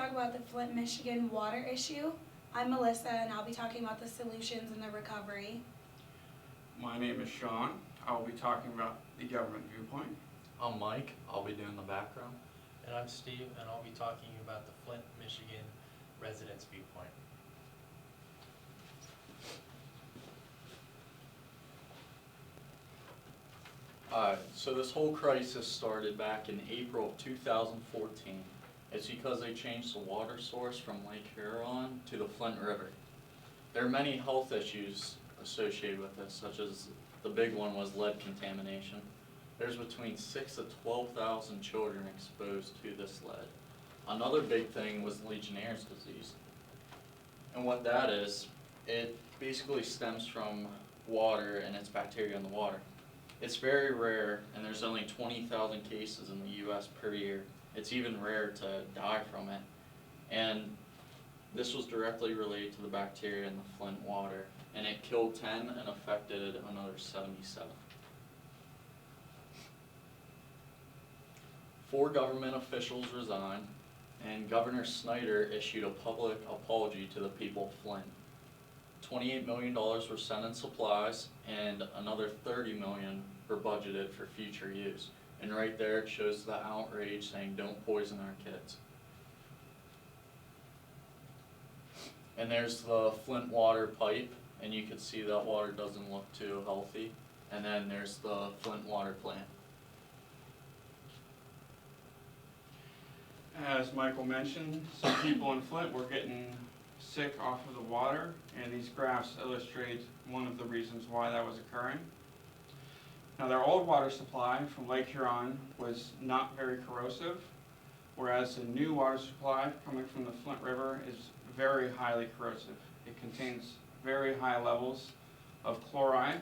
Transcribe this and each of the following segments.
talk about the Flint, Michigan water issue. I'm Melissa, and I'll be talking about the solutions and the recovery. My name is Sean. I will be talking about the government viewpoint. I'm Mike. I'll be doing the background. And I'm Steve, and I'll be talking about the Flint, Michigan residents' viewpoint. So this whole crisis started back in April of 2014. It's because they changed the water source from Lake Huron to the Flint River. There are many health issues associated with this, such as the big one was lead contamination. There's between 6,000 to 12,000 children exposed to this lead. Another big thing was Legionnaire's disease. And what that is, it basically stems from water and it's bacteria in the water. It's very rare, and there's only 20,000 cases in the US per year. It's even rare to die from it. And this was directly related to the bacteria in the Flint water, and it killed 10 and affected another 77. 4 government officials resigned, and Governor Snyder issued a public apology to the people of Flint. $28 million were sent in supplies, and another $30 million were budgeted for future use. And right there it shows the outrage saying, "Don't poison our kids." And there's the Flint water pipe, and you can see that water doesn't look too healthy. And then there's the Flint water plant. As Michael mentioned, some people in Flint were getting sick off of the water, and these graphs illustrate one of the reasons why that was occurring. Now, their old water supply from Lake Huron was not very corrosive, whereas the new water supply coming from the Flint River is very highly corrosive. It contains very high levels of chloride,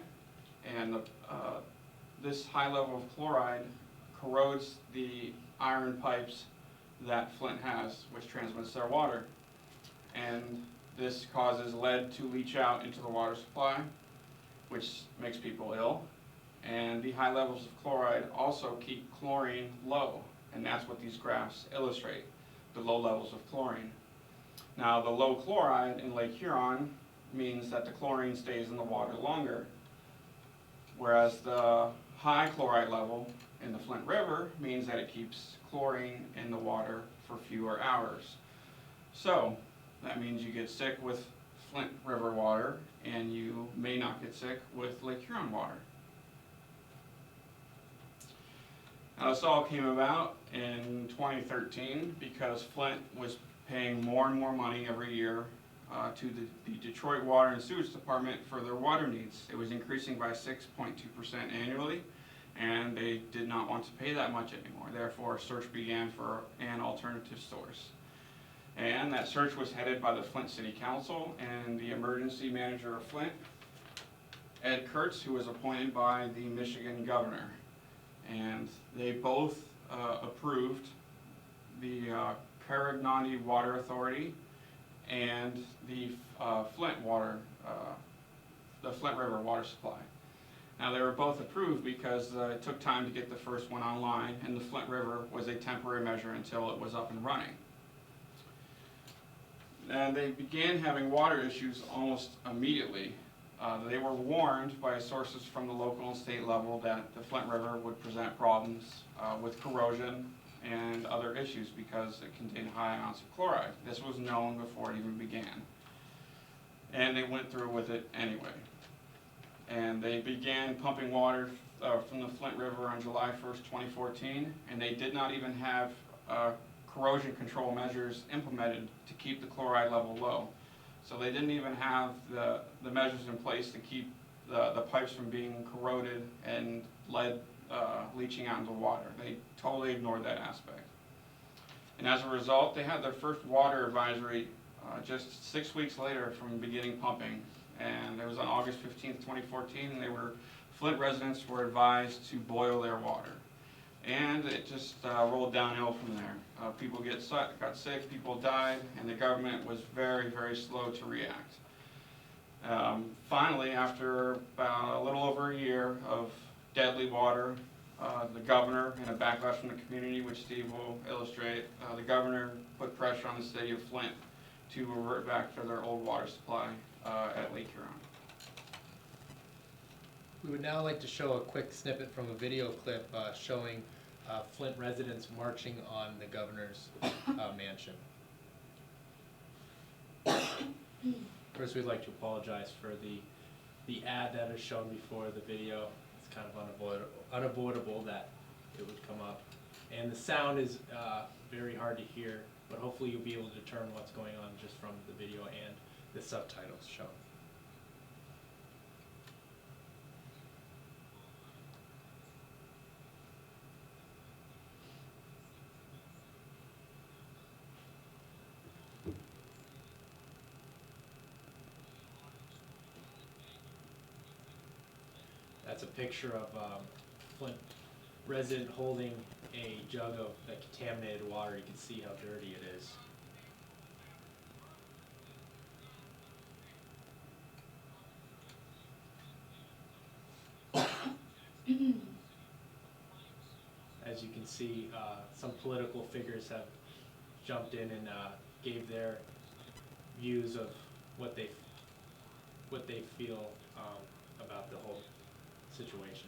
and this high level of chloride corrodes the iron pipes that Flint has, which transmits their water. And this causes lead to leach out into the water supply, which makes people ill. And the high levels of chloride also keep chlorine low, and that's what these graphs illustrate, the low levels of chlorine. Now, the low chloride in Lake Huron means that the chlorine stays in the water longer, whereas the high chloride level in the Flint River means that it keeps chlorine in the water for fewer hours. So that means you get sick with Flint River water, and you may not get sick with Lake Huron water. Now, this all came about in 2013 because Flint was paying more and more money every year to the Detroit Water and Sewage Department for their water needs. It was increasing by 6.2% annually, and they did not want to pay that much anymore. Therefore, a search began for an alternative source. And that search was headed by the Flint City Council and the emergency manager of Flint, Ed Kurtz, who was appointed by the Michigan governor. And they both approved the Karagnandi Water Authority and the Flint River water supply. Now, they were both approved because it took time to get the first one online, and the Flint River was a temporary measure until it was up and running. And they began having water issues almost immediately. They were warned by sources from the local and state level that the Flint River would present problems with corrosion and other issues because it contained high amounts of chloride. This was known before it even began. And they went through with it anyway. And they began pumping water from the Flint River on July 1st, 2014, and they did not even have corrosion control measures implemented to keep the chloride level low. So they didn't even have the measures in place to keep the pipes from being corroded and lead leaching out into water. They totally ignored that aspect. And as a result, they had their first water advisory just 6 weeks later from beginning pumping. And it was on August 15th, 2014, and Flint residents were advised to boil their water. And it just rolled downhill from there. People got sick, people died, and the government was very, very slow to react. Finally, after about a little over a year of deadly water The governor, and a backlash from the community, which Steve will illustrate, the governor put pressure on the city of Flint to revert back to their old water supply at Lake Huron. We would now like to show a quick snippet from a video clip showing Flint residents marching on the governor's mansion. First, we'd like to apologize for the ad that is shown before the video. It's kind of unavoidable that it would come up. And the sound is very hard to hear, but hopefully you'll be able to determine what's going on just from the video and the subtitles shown. That's a picture of Flint resident holding a jug of the contaminated water. You can see how dirty it is. As you can see, some political figures have jumped in and gave their views of what they feel about the whole situation.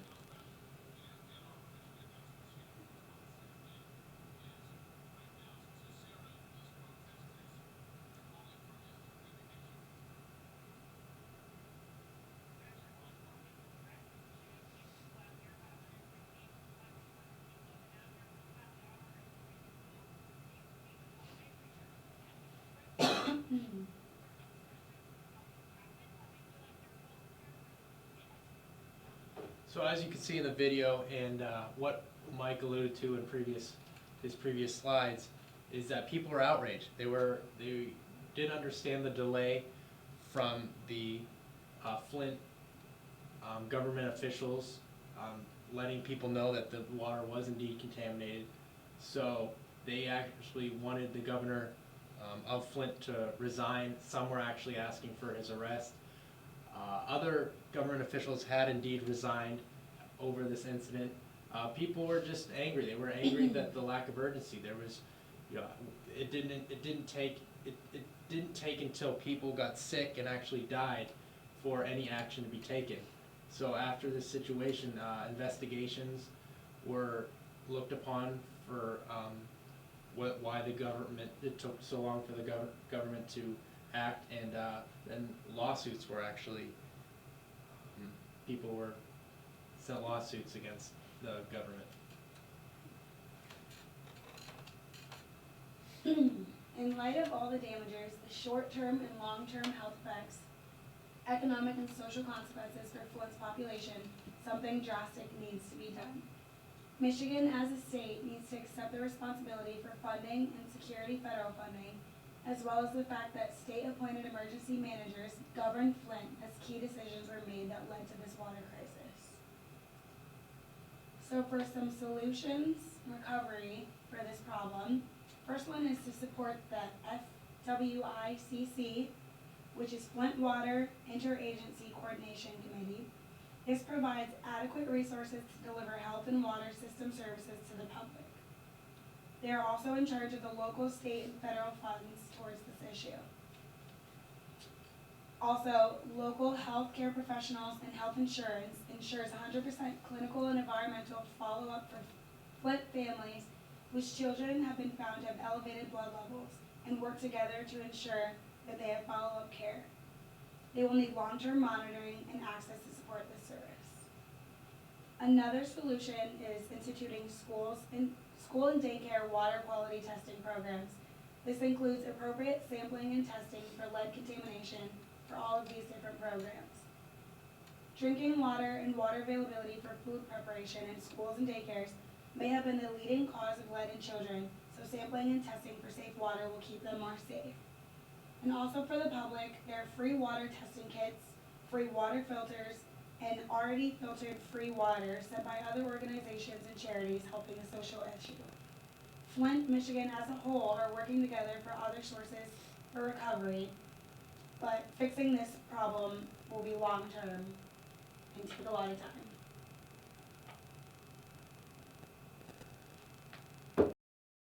So as you can see in the video, and what Mike alluded to in his previous slides, is that people were outraged. They didn't understand the delay from the Flint government officials letting people know that the water was indeed contaminated. So they actually wanted the governor of Flint to resign. Some were actually asking for his arrest. Other government officials had indeed resigned over this incident. People were just angry. They were angry that the lack of urgency. There was, it didn't take until people got sick and actually died for any action to be taken. So after this situation, investigations were looked upon for why the government, it took so long for the government to act, and then lawsuits were actually, people sent lawsuits against the government. In light of all the damages, the short-term and long-term health effects, economic and social consequences for Flint's population, something drastic needs to be done. Michigan as a state needs to accept the responsibility for funding and security federal funding, as well as the fact that state-appointed emergency managers govern Flint as key decisions were made that led to this water crisis. So for some solutions, recovery for this problem, first one is to support the FWICC, which is Flint Water Interagency Coordination Committee. This provides adequate resources to deliver health and water system services to the public. They are also in charge of the local, state, and federal funds towards this issue. Also, local healthcare professionals and health insurance ensures 100% clinical and environmental follow-up for Flint families whose children have been found to have elevated blood levels, and work together to ensure that they have follow-up care. They will need long-term monitoring and access to support this service. Another solution is instituting school and daycare water quality testing programs. This includes appropriate sampling and testing for lead contamination for all of these different programs. Drinking water and water availability for food preparation in schools and daycares may have been the leading cause of lead in children, so sampling and testing for safe water will keep them more safe. And also for the public, there are free water testing kits, free water filters, and already filtered free water sent by other organizations and charities helping a social issue. Flint, Michigan as a whole are working together for other sources for recovery, but fixing this problem will be long-term and take a lot of time.